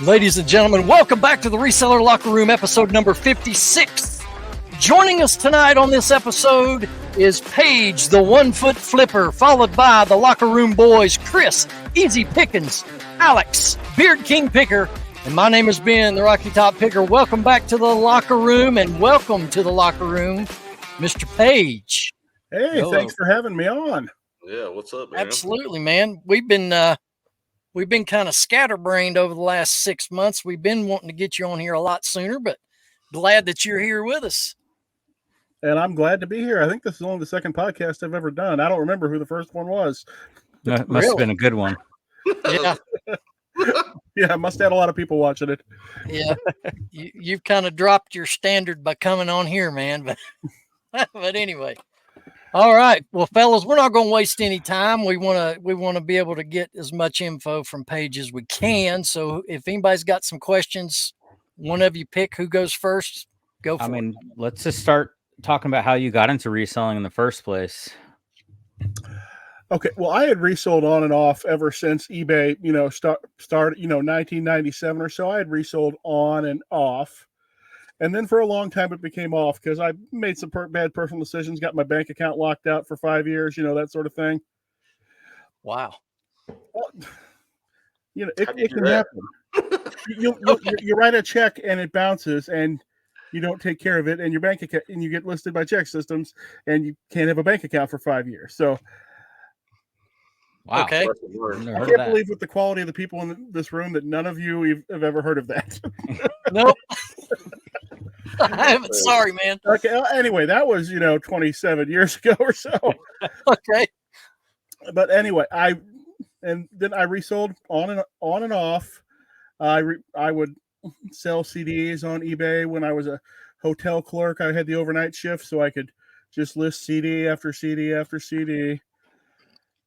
Ladies and gentlemen, welcome back to the Reseller Locker Room, episode number 56. Joining us tonight on this episode is Paige, the 1 foot flipper, followed by the Locker Room boys, Chris, Easy Pickens, Alex, Beard King Picker, and my name is Ben, the Rocky Top Picker. Welcome back to the Locker Room, and welcome to the Locker Room, Mr. Paige. Hey, hello. Thanks for having me on. Yeah, what's up, man? Absolutely, man. We've been kind of scatterbrained over the last 6 months. We've been wanting to get you on here a lot sooner, but glad that you're here with us. And I'm glad to be here. I think this is only the second podcast I've ever done. I don't remember who the first one was. That must have been a good one. Yeah. Yeah, must have had a lot of people watching it. Yeah. You've kind of dropped your standard by coming on here, man. But anyway. All right. Well, fellas, we're not going to waste any time. We want to be able to get as much info from Paige as we can. So if anybody's got some questions, one of you pick who goes first. Go for it. Let's just start talking about how you got into reselling in the first place. Okay. Well, I had resold on and off ever since eBay, started, 1997 or so. I had resold on and off. And then for a long time, it became off because I made some bad personal decisions, got my bank account locked out for 5 years, that sort of thing. Wow. Well, it can happen. You write a check and it bounces and you don't take care of it, and your bank account, and you get listed by check systems, and you can't have a bank account for 5 years. So, wow. Okay. I can't believe with the quality of the people in this room that none of you have ever heard of that. Nope. I haven't. Sorry, man. Okay. Anyway, that was 27 years ago or so. Okay. But anyway, then I resold on and off. I would sell CDs on eBay when I was a hotel clerk. I had the overnight shift, so I could just list CD after CD after CD.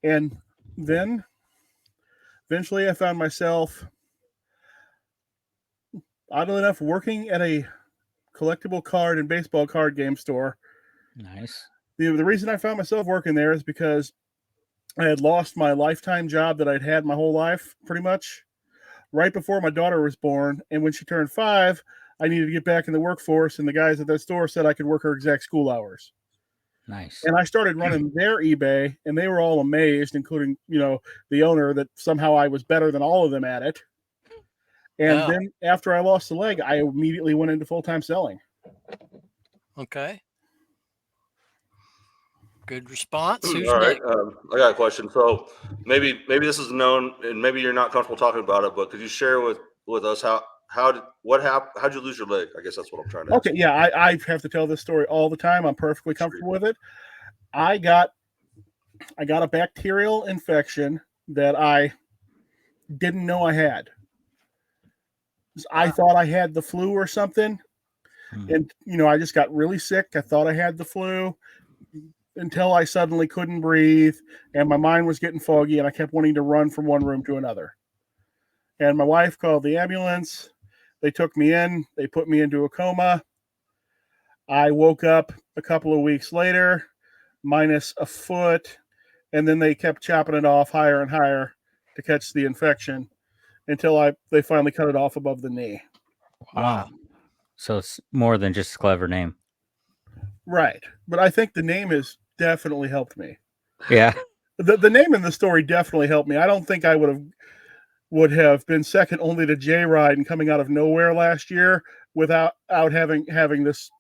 And then eventually I found myself, oddly enough, working at a collectible card and baseball card game store. Nice. The reason I found myself working there is because I had lost my lifetime job that I'd had my whole life, pretty much, right before my daughter was born. And when she turned 5, I needed to get back in the workforce, and the guys at that store said I could work her exact school hours. Nice. And I started running their eBay, and they were all amazed, including, the owner, that somehow I was better than all of them at it. And then after I lost the leg, I immediately went into full-time selling. Okay. Good response. Who's all right. next? I got a question. So maybe this is known, and maybe you're not comfortable talking about it, but could you share with us what happened? How'd you lose your leg? I guess that's what I'm trying to ask. Okay, yeah, I have to tell this story all the time. I'm perfectly comfortable with it. I got a bacterial infection that I didn't know I had. I thought I had the flu or something. And, I just got really sick. I thought I had the flu until I suddenly couldn't breathe and my mind was getting foggy and I kept wanting to run from one room to another. And my wife called the ambulance. They took me in. They put me into a coma. I woke up a couple of weeks later, minus a foot, and then they kept chopping it off higher and higher to catch the infection until they finally cut it off above the knee. Wow. So it's more than just a clever name. Right. But I think the name has definitely helped me. Yeah. The name in the story definitely helped me. I don't think I would have been second only to J-Ride and coming out of nowhere last year without having this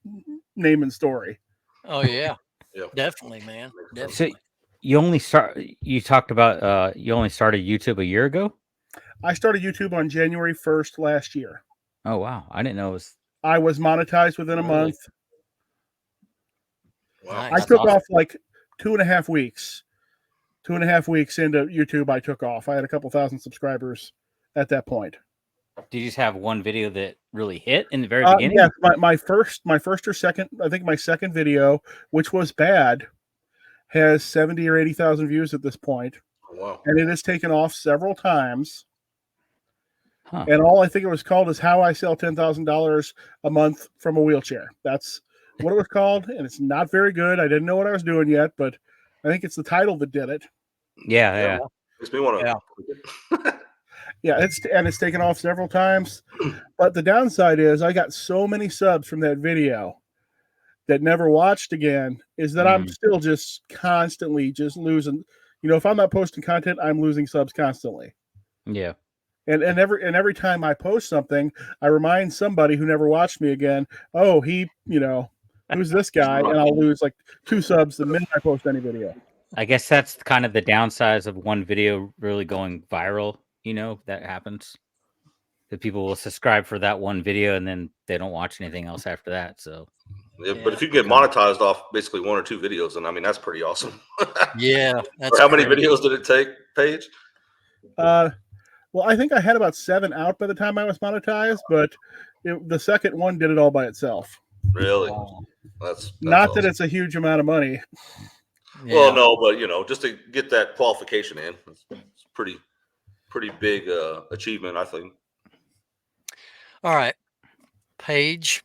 name and story. Oh yeah. Yeah. Definitely, man. Definitely. So you talked about you only started YouTube a year ago? I started YouTube on January 1st last year. Oh wow. I didn't know it was. I was monetized within a month. Wow. I took off like 2.5 weeks. 2.5 weeks into YouTube, I took off. I had a couple thousand subscribers at that point. Did you just have one video that really hit in the very beginning? Yeah, my first or second, I think my second video, which was bad, has 70 or 80,000 views at this point. Oh, wow. And it has taken off several times. Huh. And all I think it was called is How I Sell $10,000 a Month from a Wheelchair. That's what it was called, and it's not very good. I didn't know what I was doing yet, but I think it's the title that did it. Yeah. Makes me want to. Yeah. Yeah, it's taken off several times. But the downside is I got so many subs from that video that never watched again, is that I'm still just constantly just losing. If I'm not posting content, I'm losing subs constantly. Yeah. And every time I post something, I remind somebody who never watched me again, oh, who's this guy? And I'll lose like 2 subs the minute I post any video. I guess that's kind of the downsides of one video really going viral, that happens. That people will subscribe for that one video and then they don't watch anything else after that. So Yeah, but if you get monetized off basically 1 or 2 videos, then I mean that's pretty awesome. Yeah, that's How many great. videos did it take, Paige? Well, I think I had about 7 out by the time I was monetized, but the second one did it all by itself. Really? That's Not awesome. that it's a huge amount of money. Yeah. Well, no, but just to get that qualification in, it's pretty big achievement, I think. All right, Paige,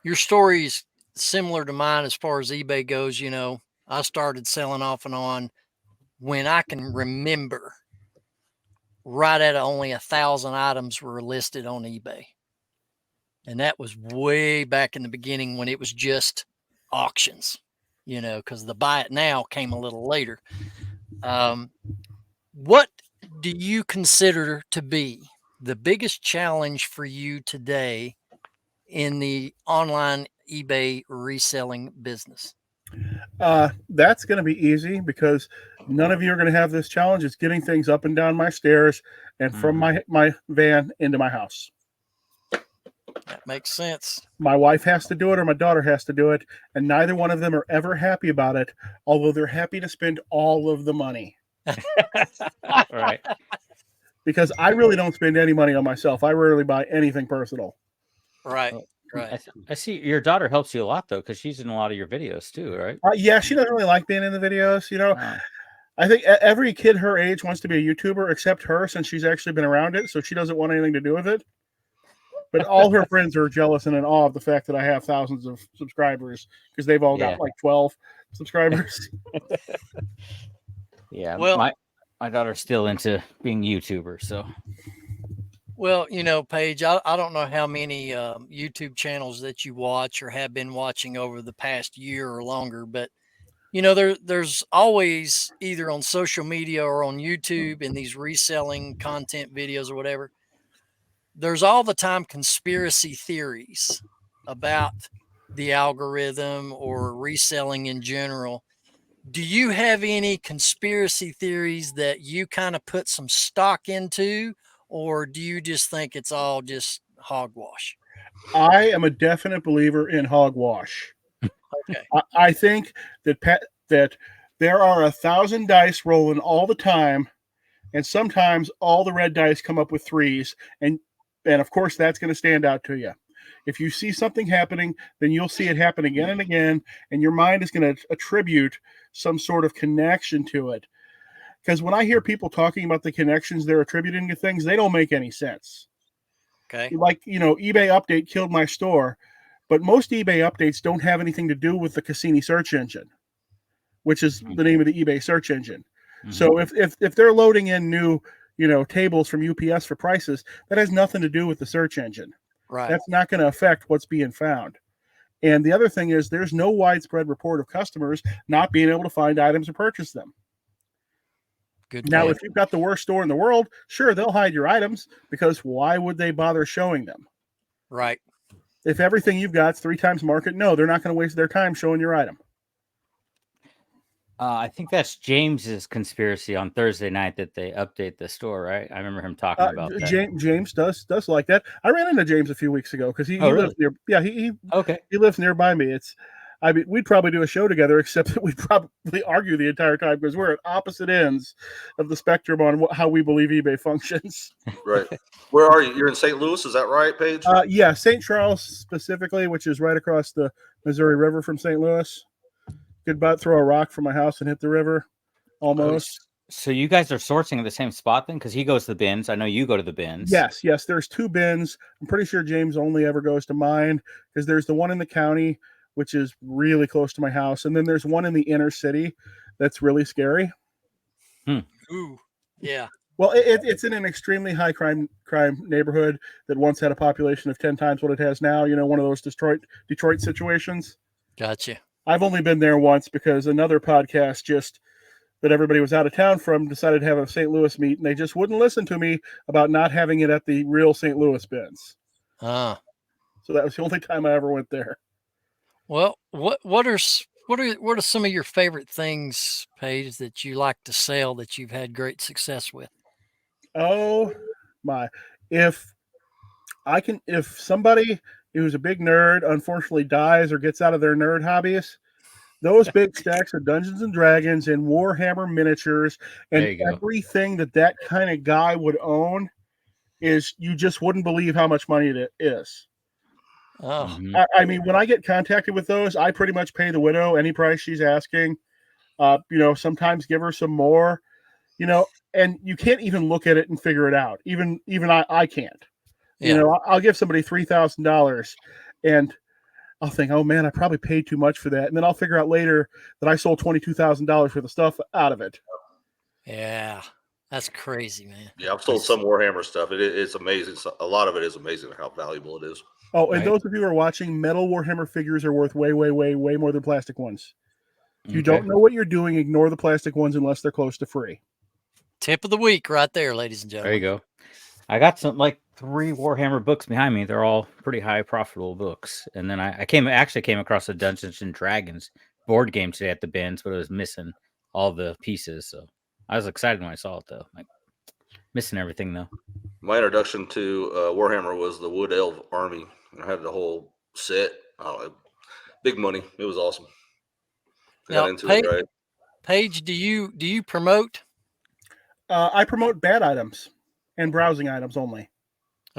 your story's similar to mine as far as eBay goes. I started selling off and on when I can remember, right at only 1,000 items were listed on eBay. And that was way back in the beginning when it was just auctions, because the buy it now came a little later. What do you consider to be the biggest challenge for you today in the online eBay reselling business? That's going to be easy because none of you are going to have this challenge. It's getting things up and down my stairs and from my van into my house. That makes sense. My wife has to do it or my daughter has to do it, and neither one of them are ever happy about it, although they're happy to spend all of the money. Right. Because I really don't spend any money on myself. I rarely buy anything personal. Right. Right. I see your daughter helps you a lot though, because she's in a lot of your videos too, right? Yeah, she doesn't really like being in the videos. Wow. I think every kid her age wants to be a YouTuber except her, since she's actually been around it, so she doesn't want anything to do with it. But all her friends are jealous and in awe of the fact that I have thousands of subscribers, because they've all got like 12 subscribers. Yeah. Well, my daughter's still into being YouTuber, so. Well, Paige, I don't know how many YouTube channels that you watch or have been watching over the past year or longer, but there's always either on social media or on YouTube in these reselling content videos or whatever, there's all the time conspiracy theories about the algorithm or reselling in general. Do you have any conspiracy theories that you kind of put some stock into, or do you just think it's all just hogwash? I am a definite believer in hogwash. Okay. I think that there are 1,000 dice rolling all the time, and sometimes all the red dice come up with 3s, and of course that's going to stand out to you. If you see something happening, then you'll see it happen again and again, and your mind is going to attribute some sort of connection to it. Because when I hear people talking about the connections they're attributing to things, they don't make any sense. Okay. Like, eBay update killed my store, but most eBay updates don't have anything to do with the Cassini search engine, which is the name of the eBay search engine. Mm-hmm. So if they're loading in new, tables from UPS for prices, that has nothing to do with the search engine. Right. That's not going to affect what's being found. And the other thing is there's no widespread report of customers not being able to find items or purchase them. Good now, point. if you've got the worst store in the world, sure, they'll hide your items, because why would they bother showing them? Right. If everything you've got is 3 times market, no, they're not going to waste their time showing your item. I think that's James's conspiracy on Thursday night that they update the store, right? I remember him talking about that. James does like that. I ran into James a few weeks ago because he lives near. Yeah, he lives nearby me. We'd probably do a show together, except that we'd probably argue the entire time because we're at opposite ends of the spectrum on how we believe eBay functions. Right. Where are you? You're in St. Louis, is that right, Paige? Yeah, St. Charles specifically, which is right across the Missouri River from St. Louis. Could about throw a rock from my house and hit the river, almost. So you guys are sourcing at the same spot then? Because he goes to the bins. I know you go to the bins. Yes. There's 2 bins. I'm pretty sure James only ever goes to mine, because there's the one in the county, which is really close to my house, and then there's one in the inner city that's really scary. Ooh, yeah. Well, it's in an extremely high crime neighborhood that once had a population of 10 times what it has now. You know, one of those Detroit situations. Gotcha. I've only been there once because another podcast just that everybody was out of town from decided to have a St. Louis meet, and they just wouldn't listen to me about not having it at the real St. Louis bins. Ah. So that was the only time I ever went there. Well, what are some of your favorite things, Paige, that you like to sell that you've had great success with? Oh my! If somebody who's a big nerd unfortunately dies or gets out of their nerd hobbies, those big stacks of Dungeons and Dragons and Warhammer miniatures and There you go. everything that kind of guy would own is, you just wouldn't believe how much money it is. Oh, Mhm. I mean, when I get contacted with those, I pretty much pay the widow any price she's asking. Sometimes give her some more, and you can't even look at it and figure it out. Even I can't. yeah. I'll give somebody $3,000 and I'll think, oh man, I probably paid too much for that. And then I'll figure out later that I sold $22,000 for the stuff out of it. Yeah. That's crazy, man. Yeah, I've sold some Warhammer stuff. It's amazing. A lot of it is amazing how valuable it is. Oh, and Right. those of you who are watching, metal Warhammer figures are worth way, way, way, way more than plastic ones. If you Okay. don't know what you're doing, ignore the plastic ones unless they're close to free. Tip of the week right there, ladies and There you gentlemen. go. I got some like 3 Warhammer books behind me. They're all pretty high profitable books. And then I came across a Dungeons and Dragons board game today at the bins, but it was missing all the pieces. So I was excited when I saw it though. Like missing everything though. My introduction to Warhammer was the Wood Elf Army. I had the whole set. Oh, big money. It was awesome. I got Now, into it right. Paige, do you promote? I promote bad items and browsing items only.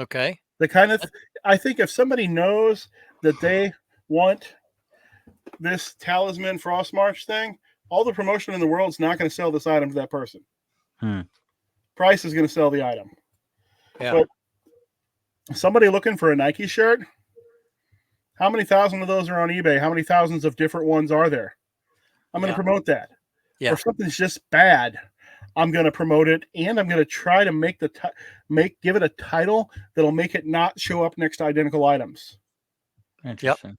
Okay. The kind of, I think if somebody knows that they want this Talisman Frostmarch thing, all the promotion in the world is not going to sell this item to that person. Price is going to sell the item. Yeah. But somebody looking for a Nike shirt, how many thousand of those are on eBay? How many thousands of different ones are there? I'm going to promote that. Yeah. Or if something's just bad, I'm going to promote it, and I'm going to try to give it a title that'll make it not show up next to identical items. Interesting.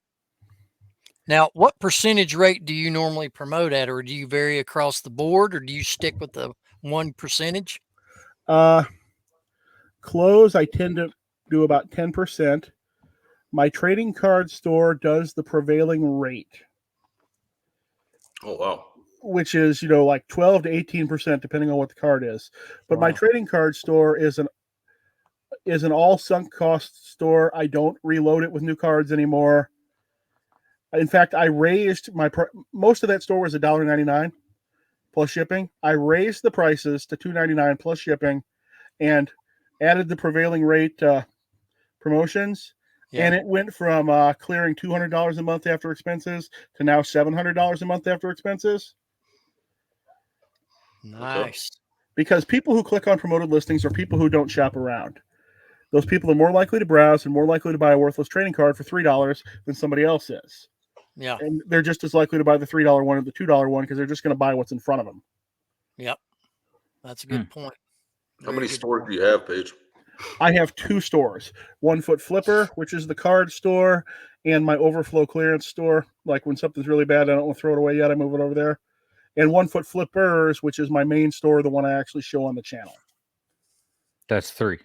Now, what percentage rate do you normally promote at, or do you vary across the board, or do you stick with the 1%? Clothes, I tend to do about 10%. My trading card store does the prevailing rate. Oh, wow. Which is, like 12 to 18%, depending on what the card is. But my trading card store is an all sunk cost store. I don't reload it with new cards anymore. In fact, I raised most of that store was $1.99 plus shipping. I raised the prices to $2.99 plus shipping and added the prevailing rate promotions. Yeah. And it went from clearing $200 a month after expenses to now $700 a month after expenses. Nice. Because people who click on promoted listings are people who don't shop around. Those people are more likely to browse and more likely to buy a worthless trading card for $3 than somebody else is. Yeah. And they're just as likely to buy the $3 one or the $2 one because they're just going to buy what's in front of them. Yep. That's a good point. How many stores do you have, Paige? I have 2 stores. 1 Foot Flipper, which is the card store, and my overflow clearance store. Like when something's really bad, I don't want to throw it away yet. I move it over there. And 1 Foot Flippers, which is my main store, the one I actually show on the channel. That's 3,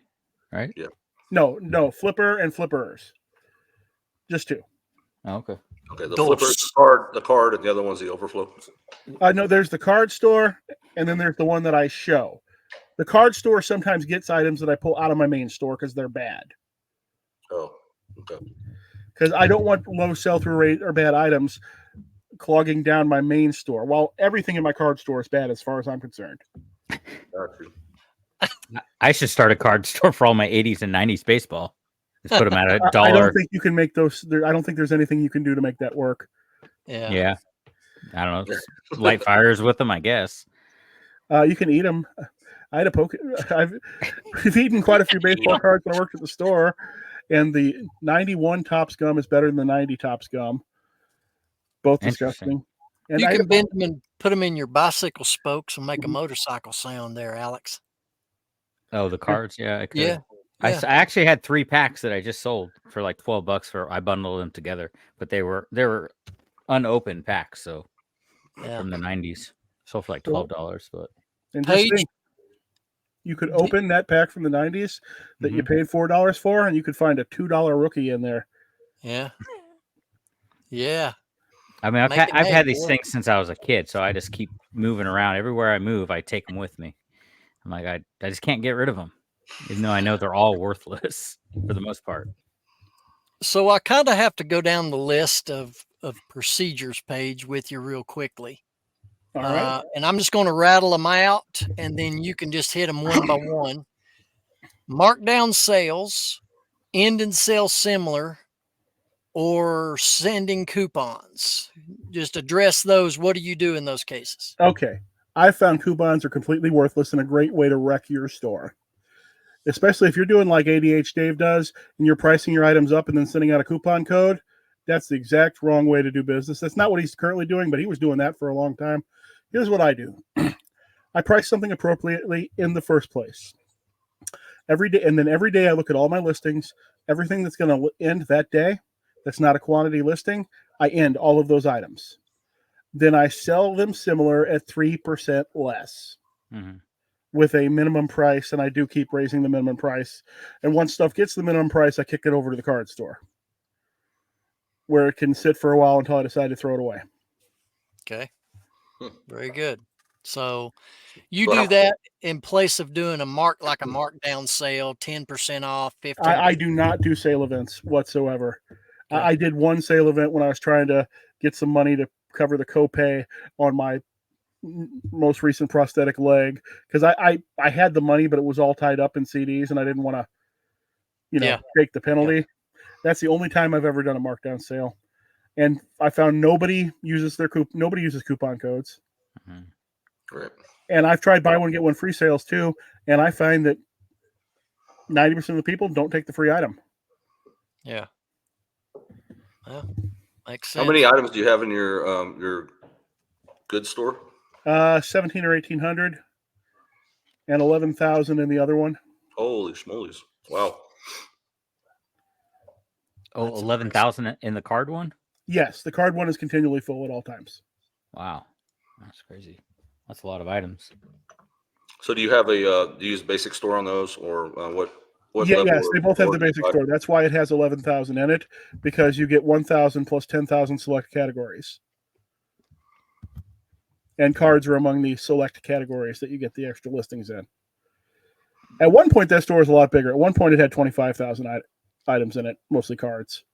right? Yeah. No, Flipper and Flippers. Just 2. Oh, okay. Okay, the Flipper's the card, and the other one's the overflow. No, there's the card store, and then there's the one that I show. The card store sometimes gets items that I pull out of my main store because they're bad. Oh, okay. Because I don't want low sell-through rate or bad items clogging down my main store. While everything in my card store is bad as far as I'm concerned. I should start a card store for all my 80s and 90s baseball. Just put them at $1. I don't think you can make those. I don't think there's anything you can do to make that work. Yeah. I don't know. Just light fires with them, I guess. You can eat them. I had a poke. I've eaten quite a few baseball cards when I worked at the store, and the 91 Topps gum is better than the 90 Topps gum. Both disgusting. And you can bend them and put them in your bicycle spokes and make a motorcycle sound there, Alex. Oh, the cards. Yeah, I could. Yeah. I Yeah. actually had 3 packs that I just sold for like $12 for. I bundled them together, but they were unopened packs. So Yeah. from the 90s, sold for like Cool. $12. But And just Paige, think, you could open that pack from the 90s that you Mhm. paid $4 for, and you could find a $2 rookie in there. yeah. Yeah. I mean, Make it I've hay, had these boy. things since I was a kid, so I just keep moving around. Everywhere I move, I take them with me. I'm like, I just can't get rid of them, even though I know they're all worthless for the most part. So I kind of have to go down the list of procedures page with you real quickly. All right. And I'm just going to rattle them out, and then you can just hit them one by one. Markdown sales, end and sell similar, or sending coupons. Just address those. What do you do in those cases? Okay. I found coupons are completely worthless and a great way to wreck your store. Especially if you're doing like ADH Dave does and you're pricing your items up and then sending out a coupon code. That's the exact wrong way to do business. That's not what he's currently doing, but he was doing that for a long time. Here's what I do. I price something appropriately in the first place. Every day, and then every day I look at all my listings, everything that's going to end that day, that's not a quantity listing, I end all of those items. Then I sell them similar at 3% less Mm-hmm. with a minimum price, and I do keep raising the minimum price. And once stuff gets the minimum price, I kick it over to the card store where it can sit for a while until I decide to throw it away. Okay. Very good. So you Wow. do that in place of doing a markdown sale, 10% off, 15%. I do not do sale events whatsoever. Okay. I did one sale event when I was trying to get some money to cover the copay on my most recent prosthetic leg because I had the money, but it was all tied up in CDs, and I didn't want to, take the penalty. Yeah. That's the only time I've ever done a markdown sale, and I found nobody uses coupon codes. Mm-hmm. Right. And I've tried buy one get one free sales too, and I find that 90% of the people don't take the free item. Yeah. Well, makes sense. How many items do you have in your goods store? 17 or 1,800, and 11,000 in the other one. Holy schmolies! Wow. Oh, 11,000 in the card one? Yes, the card one is continually full at all times. Wow, that's crazy. That's a lot of items. So do you have do you use basic store on those, or what Yes, level? they both have the basic store. That's why it has 11,000 in it, because you get 1,000 plus 10,000 select categories. And cards are among the select categories that you get the extra listings in. At one point, that store was a lot bigger. At one point, it had 25,000 items in it, mostly cards.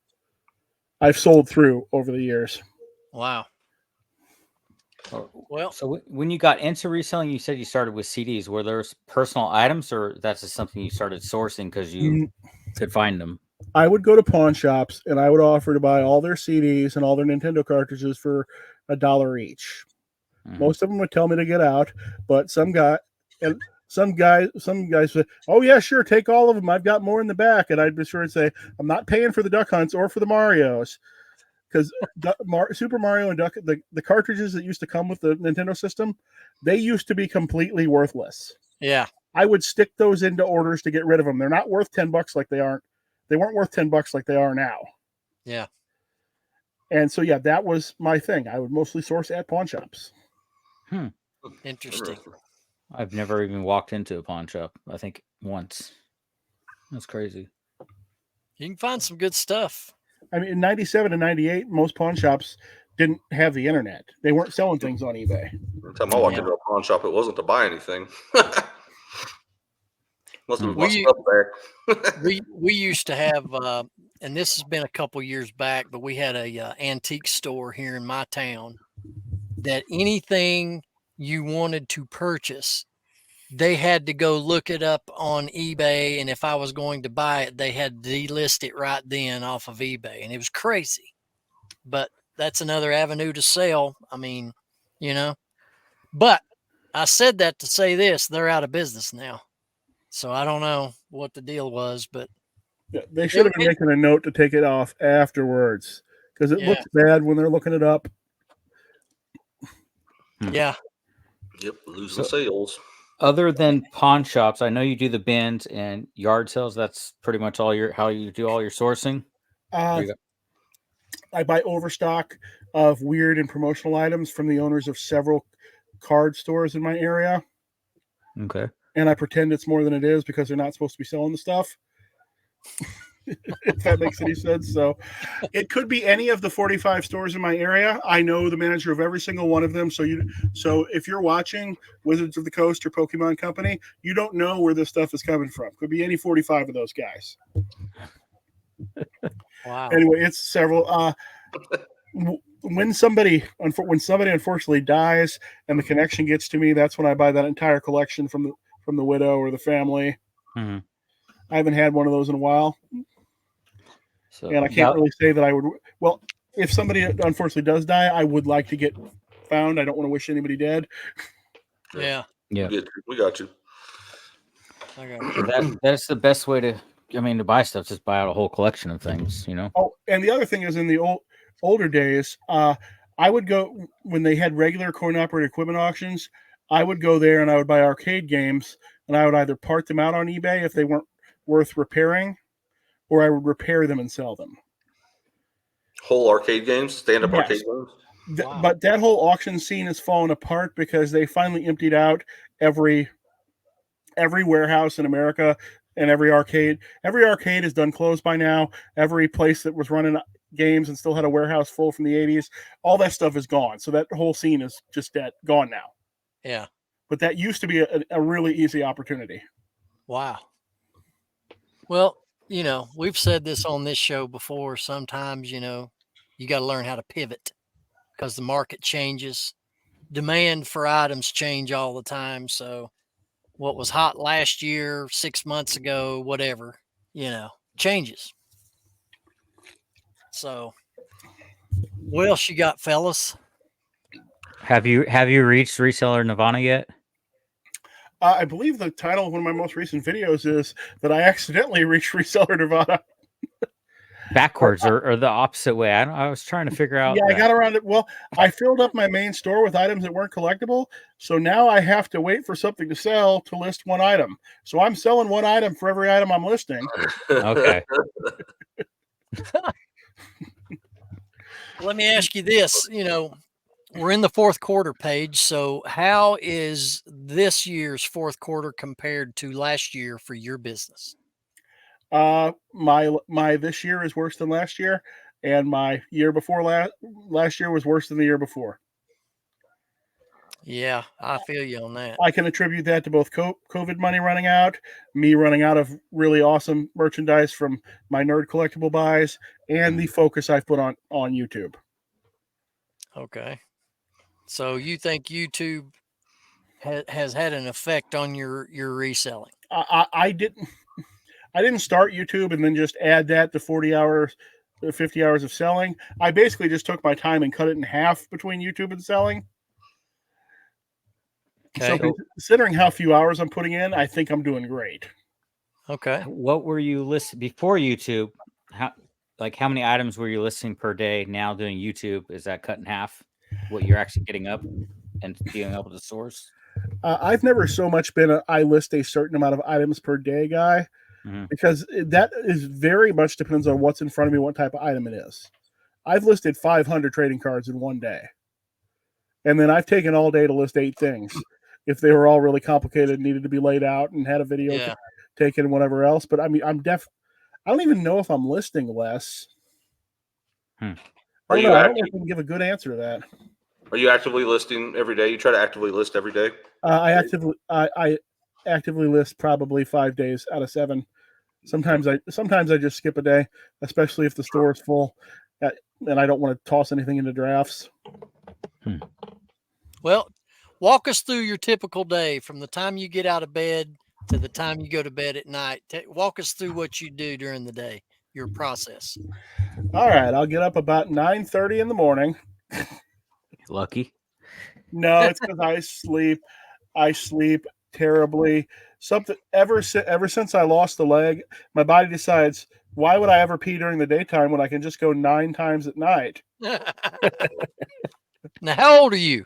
I've sold through over the years. Wow. Well, so when you got into reselling, you said you started with CDs. Were there personal items, or that's just something you started sourcing because you could find them? I would go to pawn shops and I would offer to buy all their CDs and all their Nintendo cartridges for $1 each. Mm-hmm. Most of them would tell me to get out, but some guys said, "Oh yeah, sure, take all of them. I've got more in the back." And I'd be sure to say, "I'm not paying for the Duck Hunts or for the Marios." Because Super Mario and Duck, the cartridges that used to come with the Nintendo system, they used to be completely worthless. Yeah. I would stick those into orders to get rid of them. They're not worth $10 like they aren't. They weren't worth $10 like they are now. Yeah. And so, yeah, that was my thing. I would mostly source at pawn shops. Interesting. I've never even walked into a pawn shop. I think once. That's crazy. You can find some good stuff. I mean, in 97 and 98, most pawn shops didn't have the internet. They weren't selling things on eBay. Every time I walked into a pawn shop, it wasn't to buy anything. Must have been stuff there. we used to have, and this has been a couple years back, but we had a antique store here in my town that anything you wanted to purchase, they had to go look it up on eBay, and if I was going to buy it, they had to delist it right then off of eBay, and it was crazy. But that's another avenue to sell. I mean, but I said that to say this: they're out of business now, so I don't know what the deal was, but yeah, they should have been making a note to take it off afterwards because it looks bad when they're looking it up. Yeah. Yep, losing sales. Other than pawn shops, I know you do the bins and yard sales. That's pretty much how you do all your sourcing. I buy overstock of weird and promotional items from the owners of several card stores in my area. Okay. And I pretend it's more than it is because they're not supposed to be selling the stuff. If that makes any sense. So it could be any of the 45 stores in my area. I know the manager of every single one of them. So if you're watching Wizards of the Coast or Pokemon Company, you don't know where this stuff is coming from. Could be any 45 of those guys. Wow. Anyway, it's several. When somebody unfortunately dies and the connection gets to me, that's when I buy that entire collection from the widow or the family. Mm-hmm. I haven't had one of those in a while. So, and I can't really say that I would. Well, if somebody unfortunately does die, I would like to get found. I don't want to wish anybody dead. Yeah. Yeah. We got you. I got you. That's the best way to buy stuff. Just buy out a whole collection of things, Oh, and the other thing is in the older days, I would go when they had regular coin-operated equipment auctions. I would go there and I would buy arcade games, and I would either part them out on eBay if they weren't worth repairing, or I would repair them and sell them. Whole arcade games, stand-up Yes. arcade games. Wow. But that whole auction scene has fallen apart because they finally emptied out every warehouse in America and every arcade. Every arcade is done closed by now. Every place that was running games and still had a warehouse full from the 80s, all that stuff is gone. So that whole scene is just gone now. Yeah. But that used to be a really easy opportunity. Wow. Well, we've said this on this show before. Sometimes, you got to learn how to pivot because the market changes. Demand for items change all the time. So what was hot last year, 6 months ago, whatever, changes. So what else you got, fellas? Have you reached reseller Nirvana yet? I believe the title of one of my most recent videos is that I accidentally reached reseller Nirvana. Backwards or the opposite way. I was trying to figure out. Yeah, I got around it. Well, I filled up my main store with items that weren't collectible. So now I have to wait for something to sell to list one item. So I'm selling one item for every item I'm listing. Okay. Let me ask you this. We're in the fourth quarter, Paige. So how is this year's fourth quarter compared to last year for your business? My this year is worse than last year, and my year before last year was worse than the year before. Yeah, I feel you on that. I can attribute that to both COVID money running out, me running out of really awesome merchandise from my nerd collectible buys, and the focus I've put on YouTube. Okay. So you think YouTube has had an effect on your reselling? I didn't start YouTube and then just add that to 40 hours, 50 hours of selling. I basically just took my time and cut it in half between YouTube and selling. Okay. So considering how few hours I'm putting in, I think I'm doing great. Okay. What were you listing before YouTube? How many items were you listing per day? Now doing YouTube, is that cut in half? What you're actually getting up and being able to source? I've never so much been I list a certain amount of items per day guy, because that is very much depends on what's in front of me, what type of item it is. I've listed 500 trading cards in one day, and then I've taken all day to list 8 things. If they were all really complicated, needed to be laid out, and had a video taken and whatever else. But I don't even know if I'm listing less. I don't know if I can give a good answer to that. Are you actively listing every day? You try to actively list every day? I actively list probably 5 days out of 7. Sometimes I just skip a day, especially if the store is full, and I don't want to toss anything into drafts. Well, walk us through your typical day from the time you get out of bed to the time you go to bed at night. Walk us through what you do during the day, your process. All right, I'll get up about 9:30 in the morning. Lucky. No, it's because I sleep terribly. Something ever since I lost the leg, my body decides, why would I ever pee during the daytime when I can just go 9 times at night? Now, how old are you?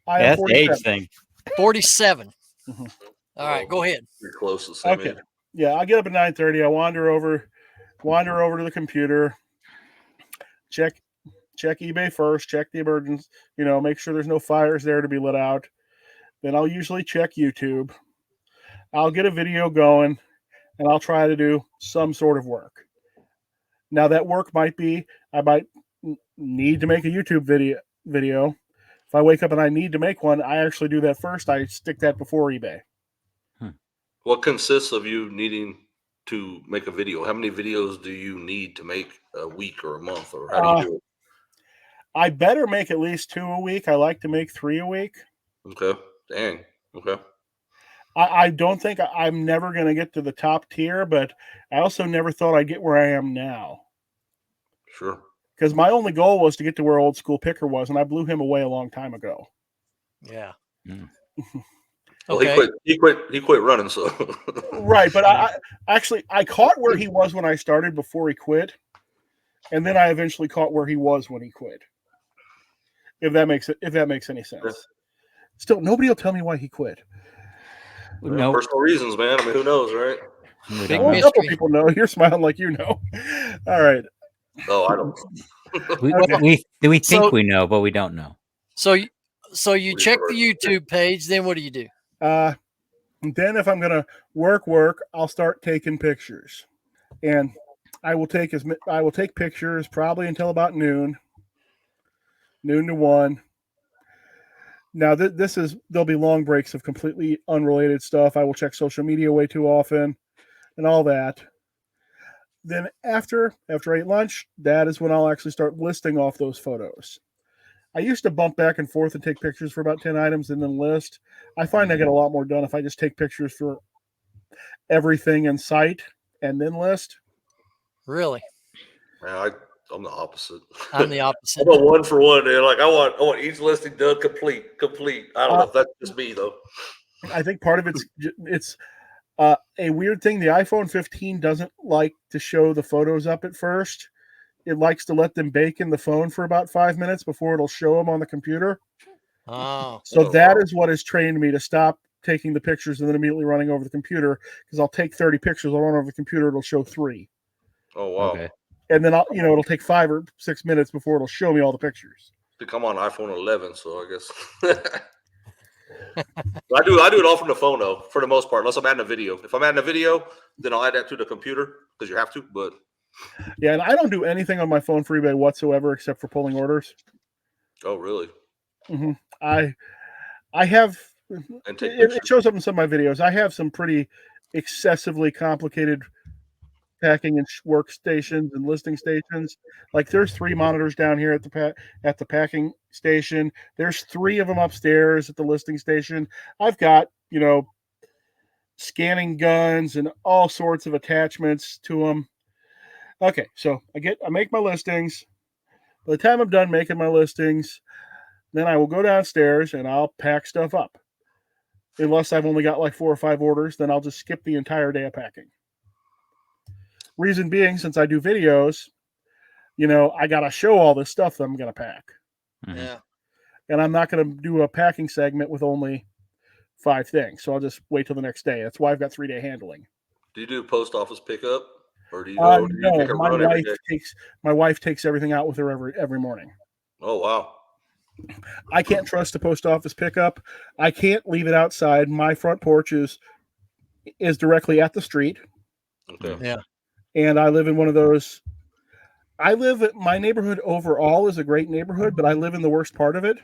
I am That's the age thing. 47. All right, go ahead. You're close to the same Okay. age. Yeah, I get up at 9:30. I wander over to the computer, check eBay first, check the emergence, make sure there's no fires there to be lit out. Then I'll usually check YouTube. I'll get a video going, and I'll try to do some sort of work. Now that work might be I might need to make a YouTube video. If I wake up and I need to make one, I actually do that first. I stick that before eBay. What consists of you needing to make a video? How many videos do you need to make a week or a month, or how do you do it? I better make at least 2 a week. I like to make 3 a week. Okay. Dang. Okay. I don't think I'm never going to get to the top tier, but I also never thought I'd get where I am now. Sure. Because my only goal was to get to where Old School Picker was, and I blew him away a long time ago. Yeah. Well, Okay. he quit running, so Right, but I caught where he was when I started before he quit, and then I eventually caught where he was when he quit. If that makes any sense. Yeah. Still, nobody will tell me why he quit. No, personal reasons, man. I mean, who knows, right? we Big don't Well, know. a couple mystery. people know. You're smiling like you know. All right. Oh, I don't. Okay. We think So- we know, but we don't know. So you check the Research. YouTube page, then what do you do? Then if I'm gonna work, I'll start taking pictures, and I will take pictures probably until about noon to 1. Now there'll be long breaks of completely unrelated stuff. I will check social media way too often, and all that. Then after I eat lunch, that is when I'll actually start listing off those photos. I used to bump back and forth and take pictures for about 10 items and then list. I find I get a lot more done if I just take pictures for everything in sight and then list. Really? Man, I'm the opposite. I'm the opposite. I'm a 1 for 1, man. Like I want each listing done complete. I don't know if that's just me though. I think part of it's a weird thing. The iPhone 15 doesn't like to show the photos up at first. It likes to let them bake in the phone for about 5 minutes before it'll show them on the computer. Oh, So Oh, that wow. is what has trained me to stop taking the pictures and then immediately running over the computer, because I'll take 30 pictures, I'll run over the computer, it'll show 3. Oh wow. Okay. And then it'll take 5 or 6 minutes before it'll show me all the pictures. I think I'm on iPhone 11, so I guess I do it all from the phone though, for the most part, unless I'm adding a video. If I'm adding a video, then I'll add that to the computer because you have to. But Yeah, and I don't do anything on my phone for eBay whatsoever except for pulling orders. oh really? Mm-hmm. I have And take it pictures. shows up in some of my videos. I have some pretty excessively complicated packing and workstations and listing stations. Like there's 3 monitors down here at the packing station. There's 3 of them upstairs at the listing station. I've got, scanning guns and all sorts of attachments to them. Okay, so I make my listings. By the time I'm done making my listings, then I will go downstairs and I'll pack stuff up. Unless I've only got like 4 or 5 orders, then I'll just skip the entire day of packing. Reason being, since I do videos, I got to show all this stuff that I'm going to pack. Mhm. yeah. And I'm not going to do a packing segment with only 5 things. So I'll just wait till the next day. That's why I've got 3-day handling. Do you do post office pickup, or do you go? Do you No, take a run every day? my wife takes everything out with her every morning. Oh wow. I can't trust a post office pickup. I can't leave it outside. My front porch is directly at the street. Okay. Yeah. And I live in one of those. My neighborhood overall is a great neighborhood, but I live in the worst part of it.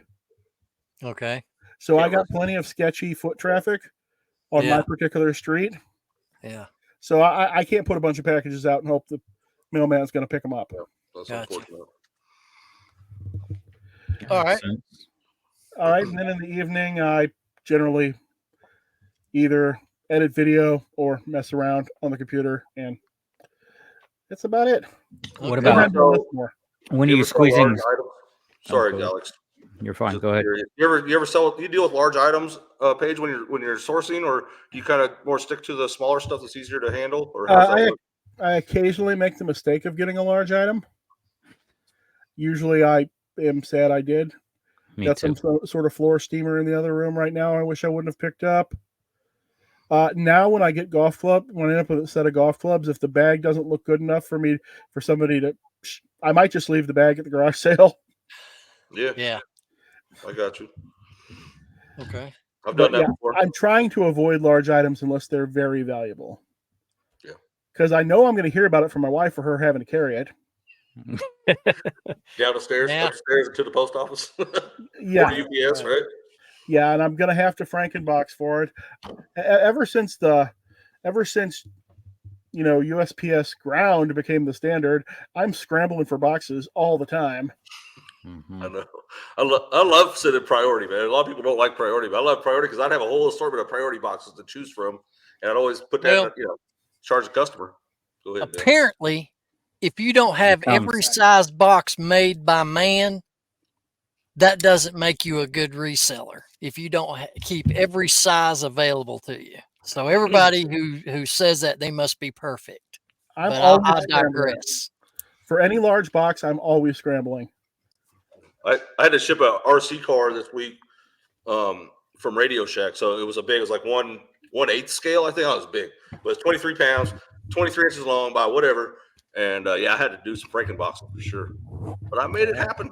Okay. So Yeah, I got plenty of sketchy foot traffic on my Yeah. particular street. Yeah. So I can't put a bunch of packages out and hope the mailman's going to pick them up. That's Gotcha. unfortunate. All right. All right. And then in the evening, I generally either edit video or mess around on the computer. And that's about it. What Okay. Don't about have to list more. when are Do you ever sell large squeezing? items? Sorry, go ahead. Alex. You're fine. Just Go ahead. curious. You ever sell? Do you deal with large items, Paige, when you're sourcing, or do you kind of more stick to the smaller stuff that's easier to handle, or how's that work? I occasionally make the mistake of getting a large item. Usually I am sad I did. Me Got too. some sort of floor steamer in the other room right now I wish I wouldn't have picked up. Now, when I get when I end up with a set of golf clubs, if the bag doesn't look good enough for somebody to, I might just leave the bag at the garage sale. Yeah. Yeah. I got you. Okay. I've But done that before. I'm trying to avoid large items unless they're very valuable. Yeah. Because I know I'm going to hear about it from my wife for her having to carry it. Down the stairs, Yeah. upstairs to the post office. Yeah. Or the UPS, right? Yeah, and I'm going to have to Frankenbox for it. Ever since USPS ground became the standard, I'm scrambling for boxes all the time. Mm-hmm. I know. I love sitting priority, man. A lot of people don't like priority, but I love priority because I'd have a whole assortment of priority boxes to choose from, and I'd always put that, charge the customer. Go ahead. Apparently, if you don't have every size box made by man, that doesn't make you a good reseller. If you don't keep every size available to you, so everybody who says that, they must be perfect. But I digress. For any large box, I'm always scrambling. I had to ship a RC car this week from Radio Shack, so it was it was like 1/8 scale. I think it was big, but it's 23 pounds, 23 inches long by whatever. And I had to do some Frankenboxing for sure, but I made it happen.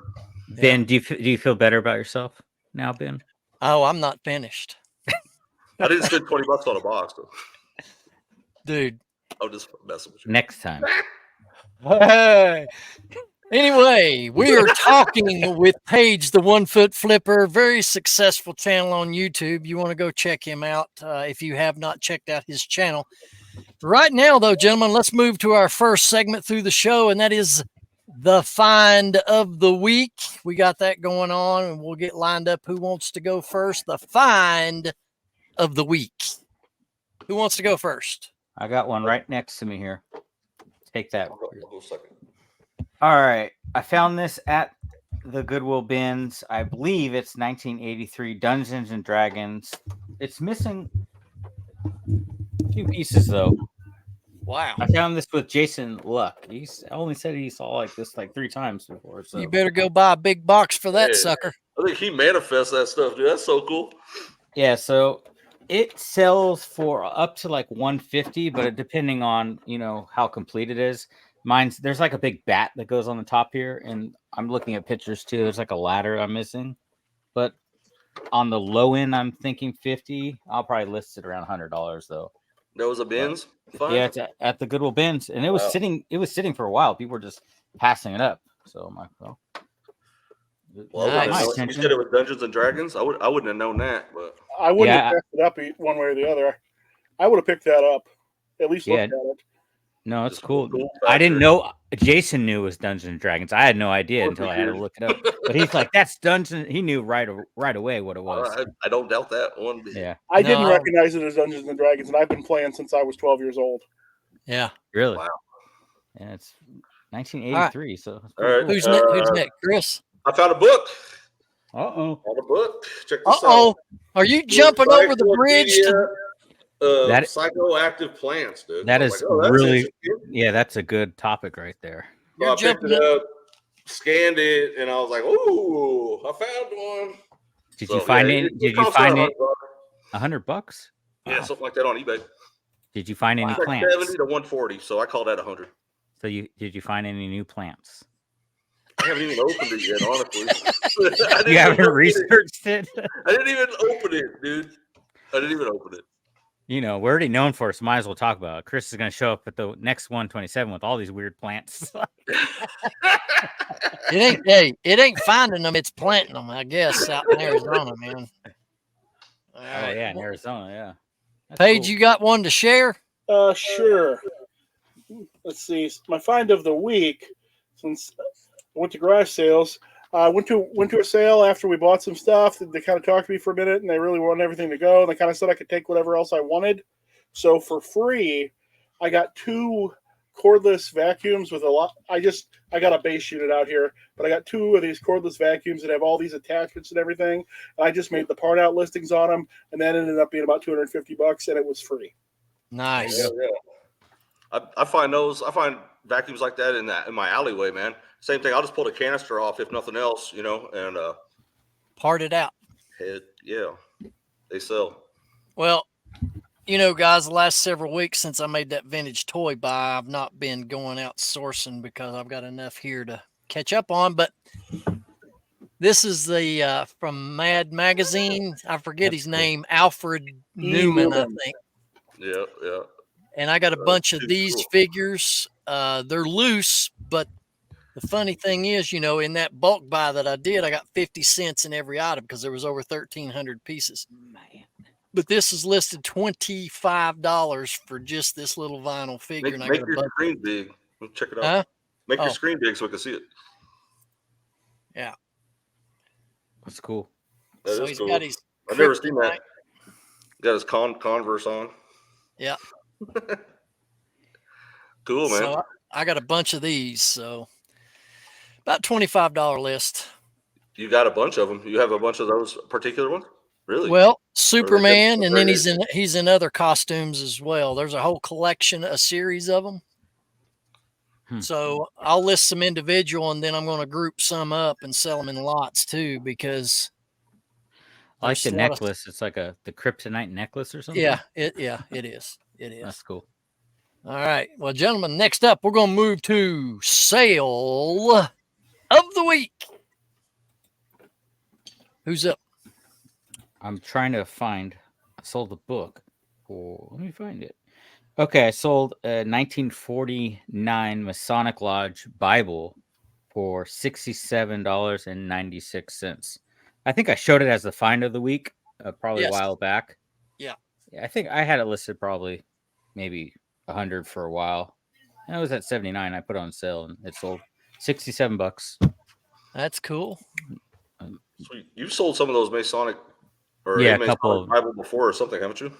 Ben, do you feel better about yourself now, Ben? Oh, I'm not finished. I didn't spend $20 on a box, though. Dude. I'm just messing with you. Next time. Hey. Anyway, we are talking with Paige, the 1 foot flipper, very successful channel on YouTube. You want to go check him out if you have not checked out his channel. Right now, though, gentlemen, let's move to our first segment through the show, and that is the find of the week. We got that going on, and we'll get lined up. Who wants to go first? The find of the week. Who wants to go first? I got one right next to me here. Take that. I'll go second. All right. I found this at the Goodwill bins. I believe it's 1983 Dungeons and Dragons. It's missing a few pieces, though. Wow. I found this with Jason Luck. He's only said he saw this 3 times before. So you better go buy a big box for that sucker. I think he manifests that stuff, dude. That's so cool. Yeah, so it sells for up to $150, but depending on how complete it is. There's a big bat that goes on the top here, and I'm looking at pictures too. There's a ladder I'm missing, but on the low end, I'm thinking 50. I'll probably list it around $100 though. That was a bins. Yeah, it's at the Goodwill bins, and it was sitting. It was sitting for a while. People were just passing it up. So I'm like, nice. You said it was Dungeons and Dragons. I wouldn't have known that, but I wouldn't have picked it up one way or the other. I would have picked that up. At least looked at it. No, it's cool. I didn't know. Jason knew it was Dungeons and Dragons. I had no idea until I had to look it up. But he's like, "That's Dungeons." He knew right away what it was. I don't doubt that one bit. Yeah, I didn't recognize it as Dungeons and Dragons, and I've been playing since I was 12 years old. Yeah, really. Wow. Yeah, it's 1983. Right. So all right, cool. Who's next, Chris? I found a book. Found a book. Check this out. Are you jumping over the bridge? Psychoactive plants, dude. That is really, that's a good topic right there. So I picked it up, scanned it, and I was like, "Ooh, I found one." Did you find it? Did you find it? $100? Yeah, something like that on eBay. Did you find any plants? 70 to 140, so I call that 100. So did you find any new plants? I haven't even opened it yet, honestly. You haven't researched it? I didn't even open it, dude. I didn't even open it. We're already known for it, so might as well talk about it. Chris is going to show up at the next 127 with all these weird plants. It ain't finding them; it's planting them. I guess out in Arizona, man. All right. Yeah, in Arizona, yeah. That's Paige, cool. You got one to share? Sure. Let's see. My find of the week, since I went to garage sales. I went to a sale after we bought some stuff. They kind of talked to me for a minute, and they really wanted everything to go. And they kind of said I could take whatever else I wanted. So for free, I got 2 cordless vacuums with a lot. I got a base unit out here, but I got 2 of these cordless vacuums that have all these attachments and everything. And I just made the part out listings on them, and that ended up being about $250, and it was free. Nice. Yeah. I find vacuums like that in my alleyway, man. Same thing. I'll just pull the canister off if nothing else, and part it out. Yeah, they sell. Well, You know, guys, the last several weeks since I made that vintage toy buy, I've not been going out sourcing because I've got enough here to catch up on. But this is the from Mad Magazine. I forget his name, Alfred Newman, I think. Yeah. And I got a bunch of Super these cool. figures. They're loose, but the funny thing is, you know, in that bulk buy that I did, I got 50 cents in every item because there was over 1,300 pieces. Man. But this is listed $25 for just this little vinyl figure. Make your screen big. Check it out. Huh? Make your screen big so we can see it. Yeah. That's cool. That So is he's cool. got his I've never seen kryptonite. that. Got his Converse on. Yeah. Cool, man. So I got a bunch of these. So about $25 list. You got a bunch of them. You have a bunch of those particular ones? Really? Well, Superman, and then very he's in other costumes as well. There's a whole collection, a series of them. So I'll list some individual, and then I'm going to group some up and sell them in lots too, because I like the necklace. It's like the kryptonite necklace or something. Yeah, it is. It is. That's cool. All right. Well, gentlemen, next up, we're going to move to sale of the week. Who's up? I'm trying to find. I sold the book. Let me find it. Okay, I sold a 1949 Masonic Lodge Bible for $67.96. I think I showed it as the find of the week probably a while back. Yeah. I think I had it listed probably maybe 100 for a while. And it was at 79. I put it on sale and it sold $67. That's cool. Sweet. You've sold some of those Masonic or a Masonic couple of Bible before or something, haven't you?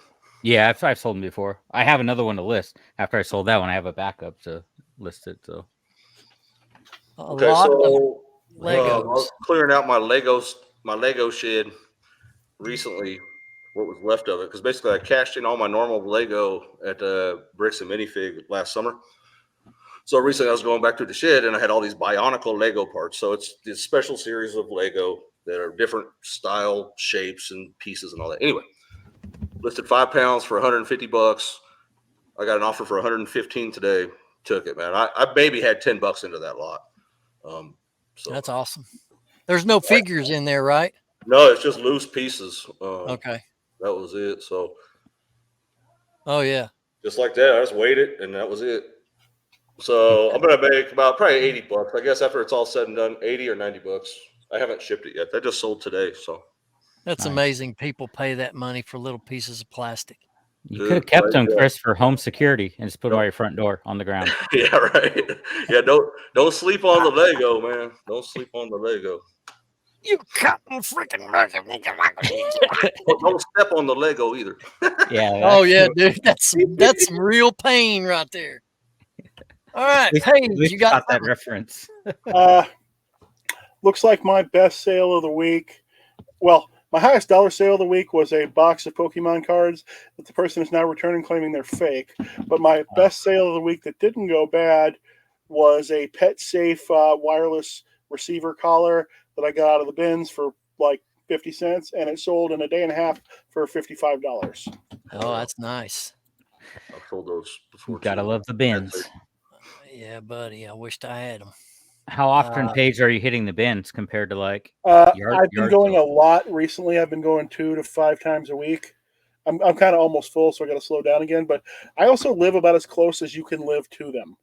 Yeah, I've sold them before. I have another one to list. After I sold that one, I have a backup to list it. So Okay, so I Legos. was clearing out my Lego shed recently. What was left of it? Because basically, I cashed in all my normal Lego at Bricks and Minifig last summer. So recently, I was going back to the shed, and I had all these Bionicle Lego parts. So it's this special series of Lego that are different style, shapes, and pieces, and all that. Anyway, listed 5 pounds for $150. I got an offer for 115 today. Took it, man. I maybe had $10 into that lot. So that's awesome. There's no figures in there, right? No, it's just loose pieces. Okay. That was it. So. Oh yeah. Just like that, I just weighed it, and that was it. So I'm gonna make about probably $80. I guess after it's all said and done, 80 or $90. I haven't shipped it yet. That just sold today. So. That's amazing. People pay that money for little pieces of plastic. You could have kept them, Chris, for home security and just put them by your front door on the ground. Yeah, right. Yeah, don't sleep on the Lego, man. Don't sleep on the Lego. You cotton freaking Don't step on the Lego either. Yeah. Oh yeah, dude. That's some real pain right there. All right, Paige, you got that reference. Looks like my best sale of the week. Well, my highest dollar sale of the week was a box of Pokemon cards that the person is now returning claiming they're fake. But my best sale of the week that didn't go bad was a Pet Safe wireless receiver collar that I got out of the bins for like 50 cents, and it sold in a day and a half for $55. Oh, that's nice. I've sold those before. Gotta love the bins. Yeah, buddy. I wished I had them. How often, Paige, are you hitting the bins compared to like? I've been going a lot recently. I've been going 2 to 5 times a week. I'm kind of almost full, so I got to slow down again. But I also live about as close as you can live to them.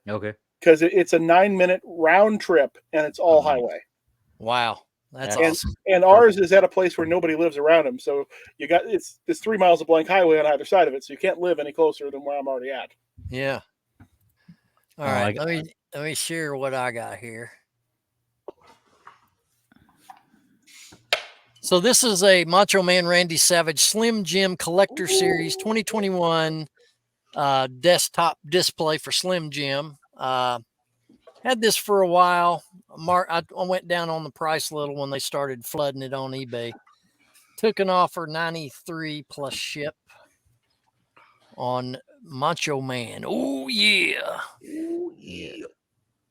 Okay. Because it's a 9-minute round trip, and it's all highway. Wow, that's awesome. And ours is at a place where nobody lives around them, so you got it's 3 miles of blank highway on either side of it, so you can't live any closer than where I'm already at. Yeah. All right, let me share what I got here. So this is a Macho Man Randy Savage Slim Jim Collector Series 2021 desktop display for Slim Jim. Had this for a while. I went down on the price a little when they started flooding it on eBay. Took an offer 93 plus ship on Macho Man. Oh yeah. Ooh, yeah.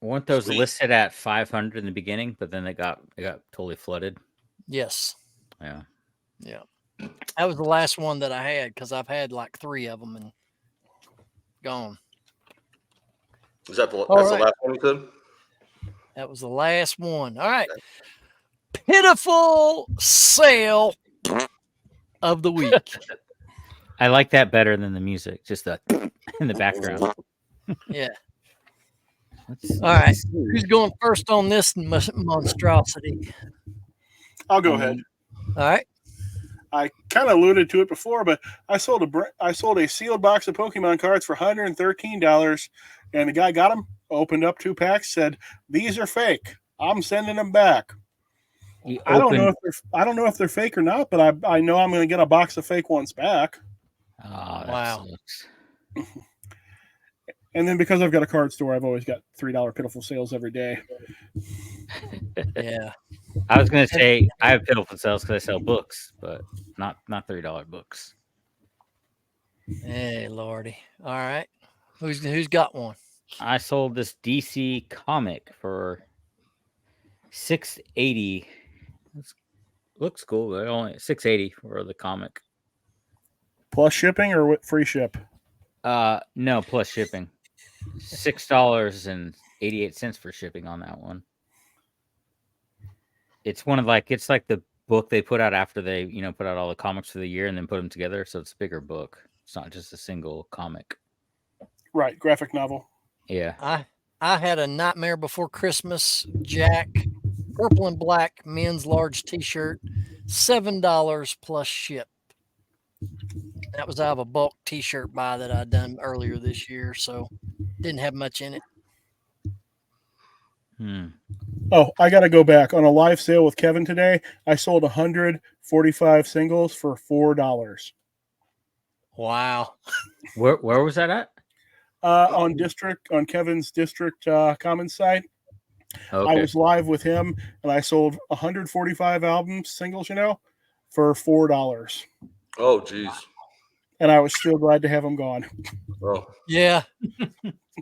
Weren't those listed at 500 in the beginning, but then it got totally flooded? Yes. Yeah. Yeah. That was the last one that I had because I've had like 3 of them and gone. Is that the All the right. last one you said? That was the last one. All right. Pitiful sale of the week. I like that better than the music, just the in the background. Yeah. Let's All right. see. Who's going first on this monstrosity? I'll go ahead. All right. I kind of alluded to it before, but I sold a sealed box of Pokemon cards for $113, and the guy got them, opened up 2 packs, said, "These are fake. I'm sending them back." You I don't open- know if they're fake or not, but I know I'm going to get a box of fake ones back. Oh, that Wow. sucks. And then because I've got a card store, I've always got $3 Pitiful sales every day. Yeah. I was gonna say I have Pitiful sales because I sell books, but not $3 books. Hey, Lordy. All right. Who's got one? I sold this DC comic for $680. Looks cool, but only $680 for the comic. Plus shipping or with free ship? No, plus shipping. $6.88 for shipping on that one. It's it's like the book they put out after they, put out all the comics for the year and then put them together. So it's a bigger book. It's not just a single comic. Right, graphic novel. Yeah. I had a Nightmare Before Christmas Jack purple and black men's large t-shirt, $7 plus ship. That was out of a bulk t-shirt buy that I done earlier this year, so didn't have much in it. Oh, I got to go back. On a live sale with Kevin today, I sold 145 singles for $4. Wow. Where was that at? On Kevin's district commons site. Okay. I was live with him, and I sold 145 albums, singles, for $4. Oh, geez. And I was still glad to have them gone. Oh, Yeah.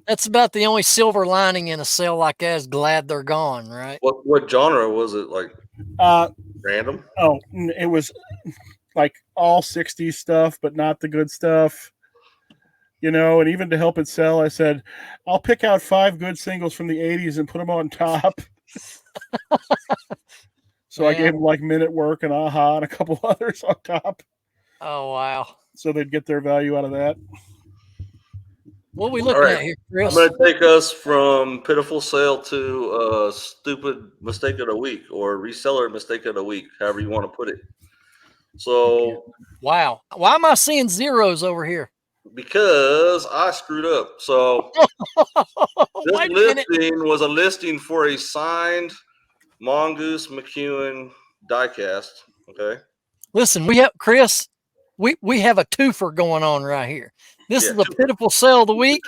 That's about the only silver lining in a sale like that is glad they're gone, right? what genre was it? Like random? Oh, it was like all 60s stuff, but not the good stuff. And even to help it sell, I said, I'll pick out 5 good singles from the 80s and put them on top. So I gave them like Men at Work and Aha and a couple others on top. Oh, wow. So they'd get their value out of that. What are we looking at here, Chris? I'm going to take us from Pitiful Sale to Stupid Mistake of the Week or Reseller Mistake of the Week, however you want to put it. So, wow. Why am I seeing zeros over here? Because I screwed up. So, this listing was a listing for a signed Mongoose McEwen diecast. Okay. Listen, we have Chris. We have a twofer going on right here. This is the Pitiful Sale of the Week,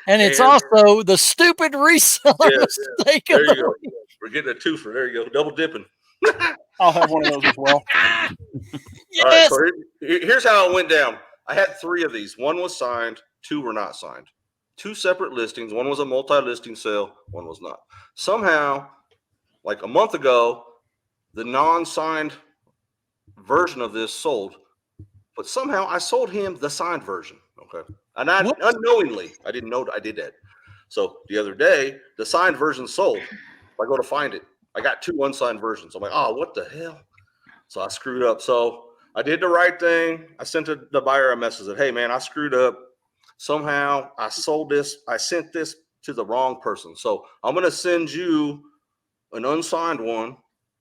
and it's also the Stupid Reseller Mistake of the Week. We're getting a twofer. There you go. Double dipping. I'll have one of those as well. Yes. All right, so here's how it went down. I had 3 of these. 1 was signed. 2 were not signed. 2 separate listings. 1 was a multi-listing sale. 1 was not. Somehow, like a month ago, the non-signed version of this sold, but somehow I sold him the signed version. Okay. And unknowingly, I didn't know I did that. So the other day, the signed version sold. I go to find it. I got 2 unsigned versions. I'm like, oh, what the hell? So I screwed up. So I did the right thing. I sent the buyer a message that, hey, man, I screwed up. Somehow I sold this. I sent this to the wrong person. So I'm going to send you an unsigned one,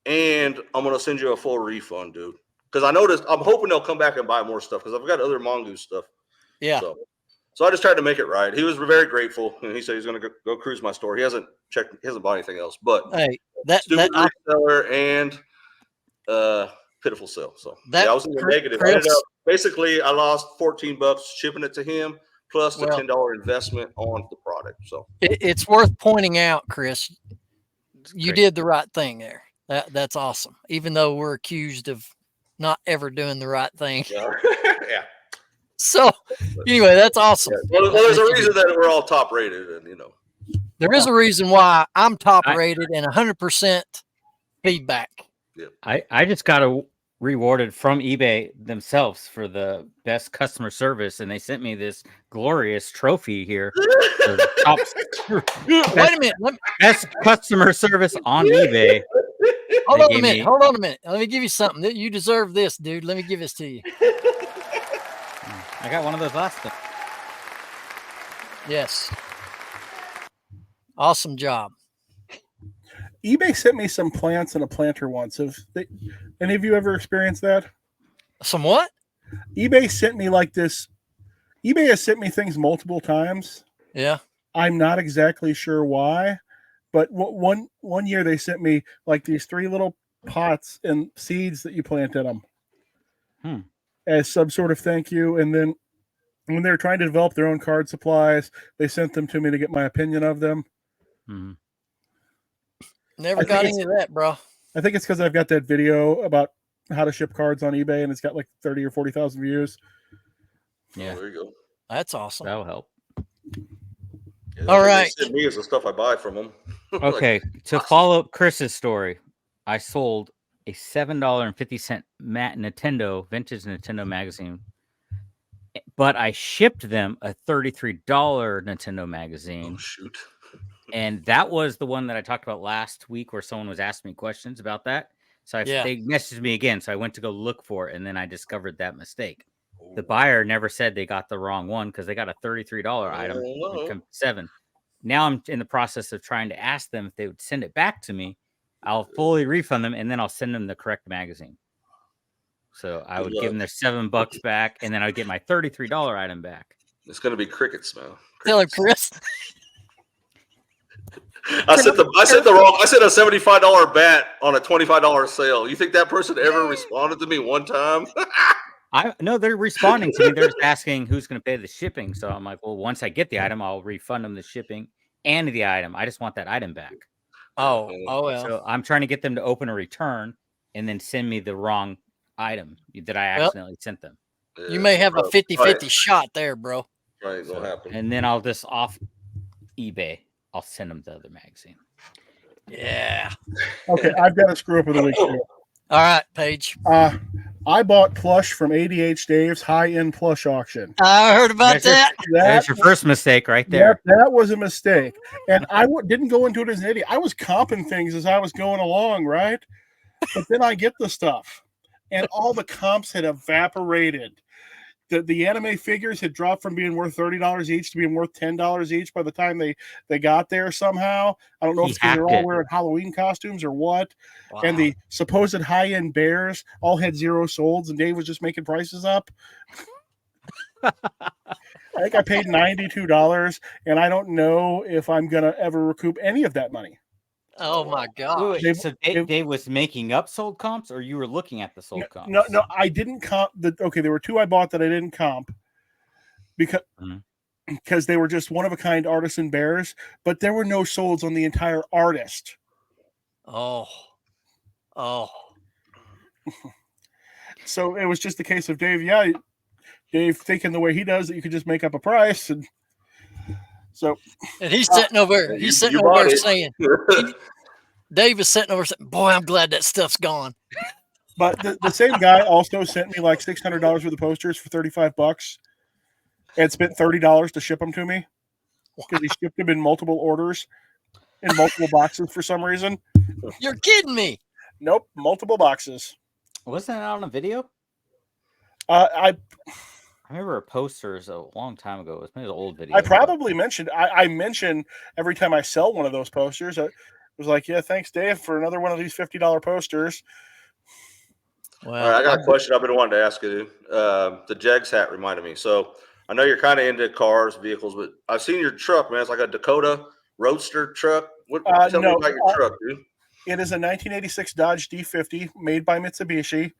and I'm going to send you a full refund, dude. Because I noticed, I'm hoping they'll come back and buy more stuff because I've got other Mongoose stuff. Yeah. So I just tried to make it right. He was very grateful, and he said he's going to go cruise my store. He hasn't bought anything else. But hey, Stupid Reseller and Pitiful Sale. So I was in the negative. Basically, I lost $14 shipping it to him, plus the $10 investment on the product. So it's worth pointing out, Chris, you did the right thing there. That's awesome. Even though we're accused of not ever doing the right thing. Yeah. So anyway, that's awesome. Yeah. Well, there's a reason that we're all top rated, and there is a reason why I'm top rated and 100% feedback. Yeah. I just got a rewarded from eBay themselves for the best customer service, and they sent me this glorious trophy here. The top Wait a minute. best customer service on eBay. Hold on a minute. Let me give you something. You deserve this, dude. Let me give this to you. I got one of those last time. Yes. Awesome job. eBay sent me some plants and a planter once. Any of you ever experienced that? Some what? eBay sent me like this. eBay has sent me things multiple times. Yeah. I'm not exactly sure why, but one year they sent me like these 3 little pots and seeds that you plant in them as some sort of thank you. And then when they were trying to develop their own card supplies, they sent them to me to get my opinion of them. Mm-hmm. Never got any of that, bro. I think it's because I've got that video about how to ship cards on eBay, and it's got like 30 or 40,000 views. Yeah, there you go. That's awesome. That'll help. Yeah, All right. They send me as the stuff I buy from them. Okay, to follow up Chris's story, I sold a $7.50 vintage Nintendo magazine, but I shipped them a $33 Nintendo magazine. Oh, shoot. And that was the one that I talked about last week where someone was asking me questions about that. So they messaged me again. So I went to go look for it, and then I discovered that mistake. The buyer never said they got the wrong one because they got a $33 item. $7. Now I'm in the process of trying to ask them if they would send it back to me. I'll fully refund them, and then I'll send them the correct magazine. So I would give them their $7 back, and then I'd get my $33 item back. It's going to be cricket smell. Tell him, Chris. I said a $75 bet on a $25 sale. You think that person ever responded to me one time? No, they're responding to me. They're just asking who's going to pay the shipping. So I'm like, well, once I get the item, I'll refund them the shipping and the item. I just want that item back. Oh well. So I'm trying to get them to open a return and then send me the wrong item that I accidentally sent them. Yeah, you may have a 50-50 shot there, bro. Right, gonna happen. And then I'll just off eBay. I'll send them the other magazine. Yeah. Okay, I've got a screw up of the week too. All right, Paige. I bought plush from ADH Dave's high-end plush auction. I heard about that. That's your first mistake right there. That was a mistake. And I didn't go into it as an idiot. I was comping things as I was going along, right? But then I get the stuff, and all the comps had evaporated. The anime figures had dropped from being worth $30 each to being worth $10 each by the time they got there somehow. I don't know if they're all wearing Halloween costumes or what. Wow. And the supposed high-end bears all had 0 solds, and Dave was just making prices up. I think I paid $92, and I don't know if I'm going to ever recoup any of that money. Oh my God! So Dave was making up sold comps, or you were looking at the sold comps? No, I didn't comp. There were 2 I bought that I didn't comp because they were just one of a kind artisan bears, but there were no solds on the entire artist. Oh. So it was just a case of Dave thinking the way he does that you could just make up a price, and he's sitting over. He's sitting over there saying, Dave is sitting over saying, "Boy, I'm glad that stuff's gone." But the same guy also sent me like $600 worth of posters for $35, and spent $30 to ship them to me because he shipped them in multiple orders, in multiple boxes for some reason. You're kidding me? Nope, multiple boxes. Wasn't it on a video? I remember posters a long time ago. It was maybe an old video. I probably mentioned. I mention every time I sell one of those posters. I was like, "Yeah, thanks, Dave, for another one of these $50 posters." Well, all right, I got a question I've been wanting to ask you. The Jegs hat reminded me. So I know you're kind of into cars, vehicles, but I've seen your truck, man. It's like a Dakota Roadster truck. Tell me about your truck, dude. It is a 1986 Dodge D50 made by Mitsubishi.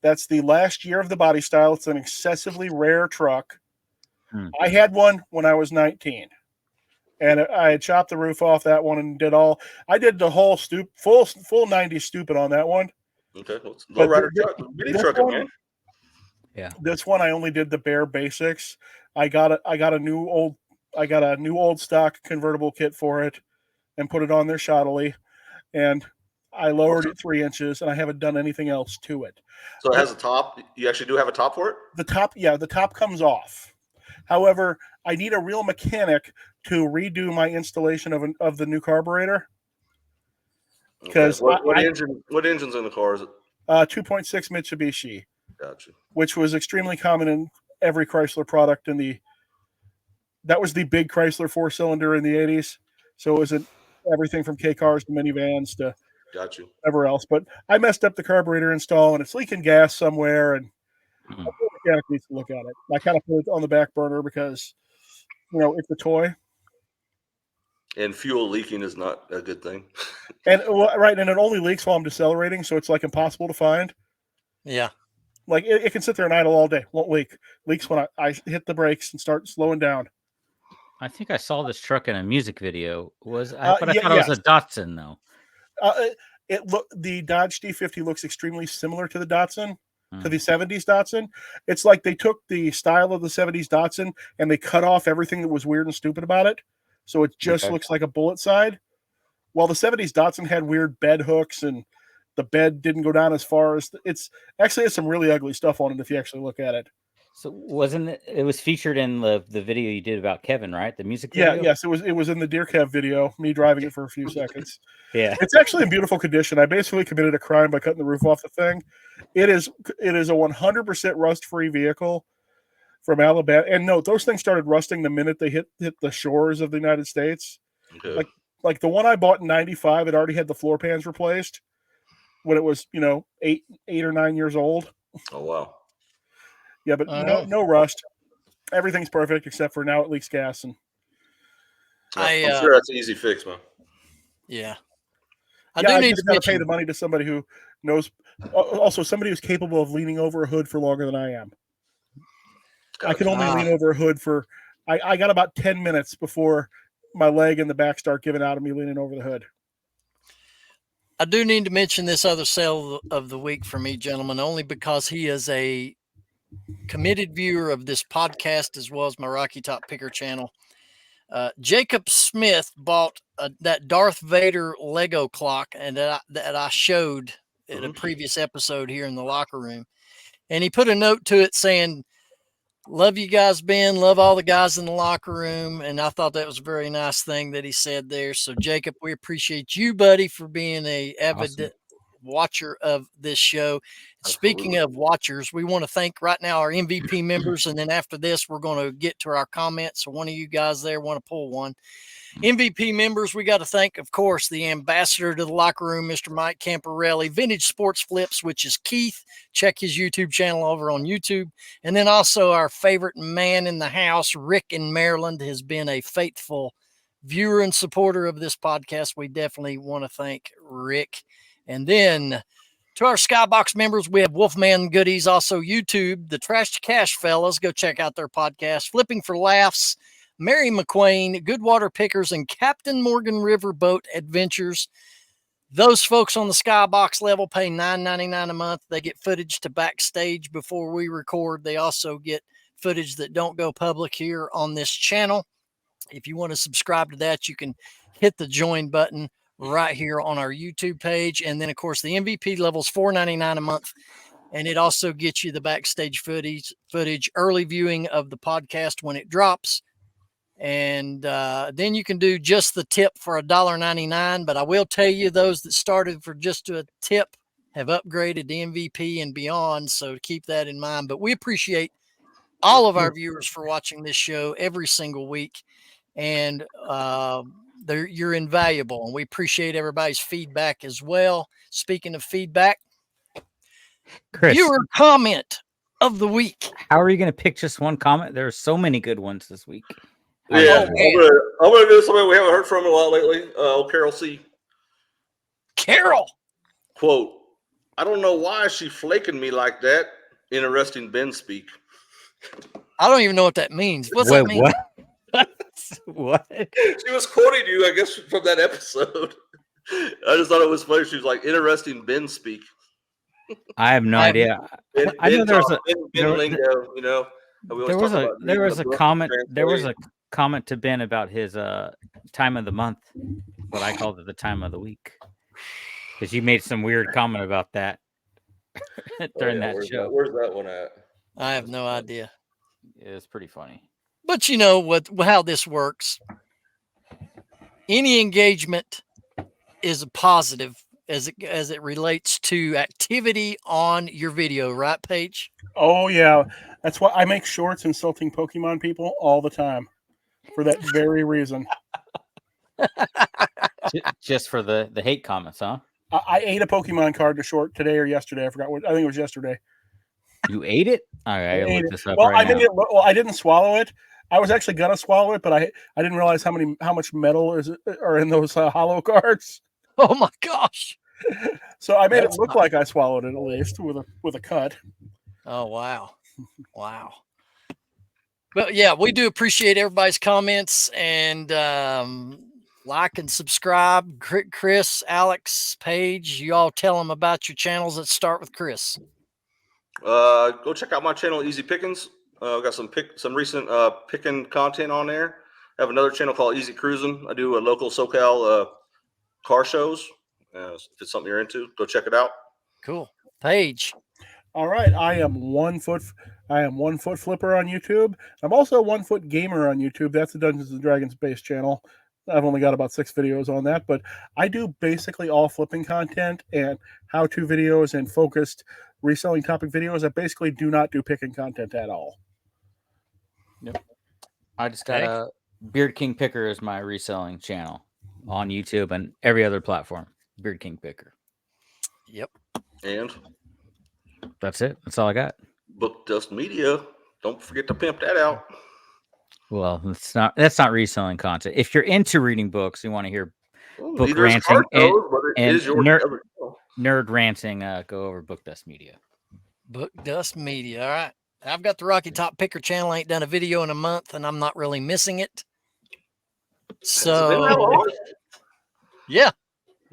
That's the last year of the body style. It's an excessively rare truck. I had one when I was 19, and I had chopped the roof off that one and I did the whole full 90s stupid on that one. Okay, low rider truck, mini truck, man. Yeah, this one I only did the bare basics. I got a new old stock convertible kit for it, and put it on there shoddily, and I lowered it 3 inches, and I haven't done anything else to it. So it has a top. You actually do have a top for it? The top comes off. However, I need a real mechanic to redo my installation of the new carburetor. Because what engine's in the car? Is it 2.6 Mitsubishi, Gotcha. which was extremely common in every Chrysler product that was the big Chrysler 4-cylinder in the 80s. So it was everything from K cars to minivans to Got you. whatever else. But I messed up the carburetor install, and it's leaking gas somewhere, and the mechanic needs to look at it. I kind of put it on the back burner because, it's a toy. And fuel leaking is not a good thing. And and it only leaks while I'm decelerating, so it's like impossible to find. Yeah. Like it can sit there and idle all day, won't leak. Leaks when I hit the brakes and start slowing down. I think I saw this truck in a music video. But I thought yes. it was a Datsun though. The Dodge D50 looks extremely similar to the Datsun, to the 70s Datsun. It's like they took the style of the 70s Datsun and they cut off everything that was weird and stupid about it. So it just looks like a bullet side. While the 70s Datsun had weird bed hooks and the bed didn't go down as far as it's some really ugly stuff on it if you actually look at it. So it was featured in the video you did about Kevin, right? The music video? Yeah, yes, it was in the Deer Kev video, me driving it for a few seconds. Yeah. It's actually in beautiful condition. I basically committed a crime by cutting the roof off the thing. It is a 100% rust-free vehicle from Alabama. And note, those things started rusting the minute they hit the shores of the United States. Okay. Like the one I bought in 95, it already had the floor pans replaced when it was, 8 or 9 years old. Oh, wow. Yeah, but no rust. Everything's perfect except for now it leaks gas. And I'm sure that's an easy fix, man. Yeah. I need to pay the money to somebody who knows. Also, somebody who's capable of leaning over a hood for longer than I am. Gotcha. I can only lean over a hood for. I got about 10 minutes before my leg and the back start giving out of me leaning over the hood. I do need to mention this other sale of the week for me, gentlemen, only because he is a committed viewer of this podcast as well as my Rocky Top Picker channel. Jacob Smith bought that Darth Vader Lego clock and that I showed in a previous episode here in the locker room. And he put a note to it saying, "Love you guys, Ben. Love all the guys in the locker room." And I thought that was a very nice thing that he said there. So Jacob, we appreciate you, buddy, for being a avid watcher of this show. Absolutely. Speaking of watchers, we want to thank right now our MVP members. And then after this, we're going to get to our comments. So one of you guys there want to pull one. MVP members, we got to thank, of course, the ambassador to the locker room, Mr. Mike Camparelli, Vintage Sports Flips, which is Keith. Check his YouTube channel over on YouTube. And then also our favorite man in the house, Rick in Maryland, has been a faithful viewer and supporter of this podcast. We definitely want to thank Rick. And then to our Skybox members, we have Wolfman Goodies, also YouTube, the Trash to Cash fellas. Go check out their podcast, Flipping for Laughs, Mary McQueen, Good Water Pickers, and Captain Morgan Riverboat Adventures. Those folks on the Skybox level pay $9.99 a month. They get footage to backstage before we record. They also get footage that don't go public here on this channel. If you want to subscribe to that, you can hit the join button right here on our YouTube page. And then, of course, the MVP level is $4.99 a month. And it also gets you the backstage footage, early viewing of the podcast when it drops. And then you can do just the tip for $1.99. But I will tell you, those that started for just a tip have upgraded to MVP and beyond. So keep that in mind. But we appreciate all of our viewers for watching this show every single week. And you're invaluable. And we appreciate everybody's feedback as well. Speaking of feedback, Chris, viewer comment of the week. How are you going to pick just one comment? There are so many good ones this week. Yeah, I'm gonna do something we haven't heard from in a while lately. Carol C. Carol. Quote, "I don't know why she flaking me like that. Interesting Ben speak." I don't even know what that means. What's that mean? What? What? She was quoting you, I guess, from that episode. I just thought it was funny. She was like, "Interesting Ben speak." I have no idea. I know there was a comment. There was a comment to Ben about his time of the month, but I called it the time of the week. because you made some weird comment about that during that where's show. Where's that one at? I have no idea. It's pretty funny. But you know how this works. Any engagement is a positive as it relates to activity on your video, right, Paige? Oh yeah, that's why I make shorts insulting Pokemon people all the time, for that very reason. Just for the hate comments, huh? I ate a Pokemon card to short today or yesterday. I forgot what. I think it was yesterday. You ate it? All right, I ate look it. this up Well, right now. Well, I didn't swallow it. I was actually gonna swallow it, but I didn't realize how much metal are in those hollow cards. Oh my gosh! So I made That's it look like I swallowed it, at least with a cut. Oh wow, wow. But yeah, we do appreciate everybody's comments and like and subscribe. Chris, Alex, Paige, you all tell them about your channels. Let's start with Chris. Go check out my channel, Easy Pickings. Got some recent picking content on there. I have another channel called Easy Cruising. I do a local SoCal car shows. If it's something you're into, go check it out. Cool. Paige. All right, I am 1 foot flipper on YouTube. I'm also a 1 foot gamer on YouTube. That's the Dungeons and Dragons based channel. I've only got about 6 videos on that, but I do basically all flipping content and how-to videos and focused reselling topic videos. I basically do not do picking content at all. Yep. I just got a Beard King Picker as my reselling channel on YouTube and every other platform. Beard King Picker. Yep. And that's it. That's all I got. Book Dust Media. Don't forget to pimp that out. Well, that's not reselling content. If you're into reading books, you want to hear book ranting and nerd ranting, go over Book Dust Media. Book Dust Media. All right. I've got the Rocky Top Picker channel. I ain't done a video in a month, and I'm not really missing it. So, yeah.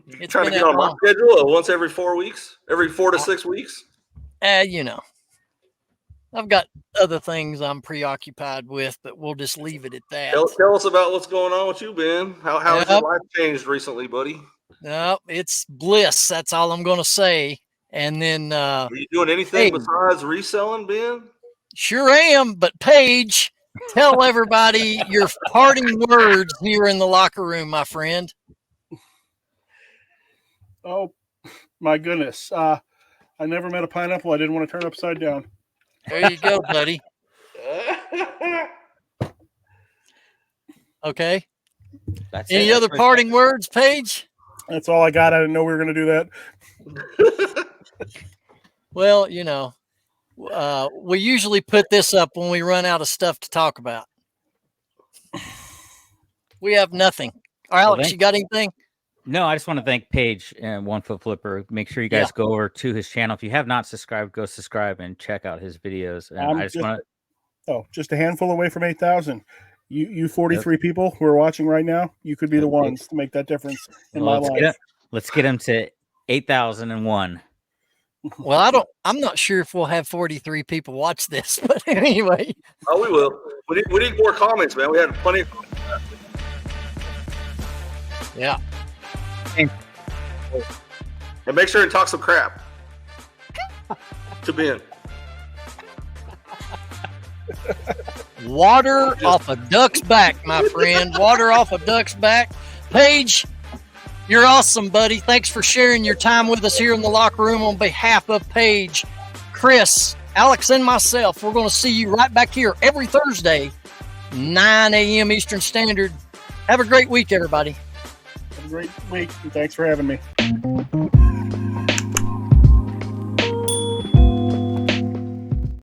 It's trying to get on my schedule once every 4 weeks, every 4 to 6 weeks. You know, I've got other things I'm preoccupied with, but we'll just leave it at that. Tell us about what's going on with you, Ben. How has your life changed recently, buddy? No, it's bliss. That's all I'm going to say. And then, are you doing anything besides reselling, Ben? Sure am. But Paige, tell everybody your parting words here in the locker room, my friend. Oh my goodness. I never met a pineapple I didn't want to turn upside down. There you go, buddy. Okay. Any other parting words, Paige? That's all I got. I didn't know we were going to do that. Well, you know, we usually put this up when we run out of stuff to talk about. We have nothing. All right, Alex, you got anything? No, I just want to thank Paige and 1 Foot Flipper. Make sure you guys go over to his channel. If you have not subscribed, go subscribe and check out his videos. And just a handful away from 8,000. You 43 people who are watching right now, you could be the ones to make that difference in my life. Let's get him to 8,001. Well, I'm not sure if we'll have 43 people watch this, but anyway. Oh, we will. We need more comments, man. We had plenty of comments. Yeah. And make sure and talk some crap to Ben. Water off a duck's back, my friend. Water off a duck's back. Paige, you're awesome, buddy. Thanks for sharing your time with us here in the locker room. On behalf of Paige, Chris, Alex, and myself, we're going to see you right back here every Thursday, 9 a.m. Eastern Standard. Have a great week, everybody. Have a great week, and thanks for having me.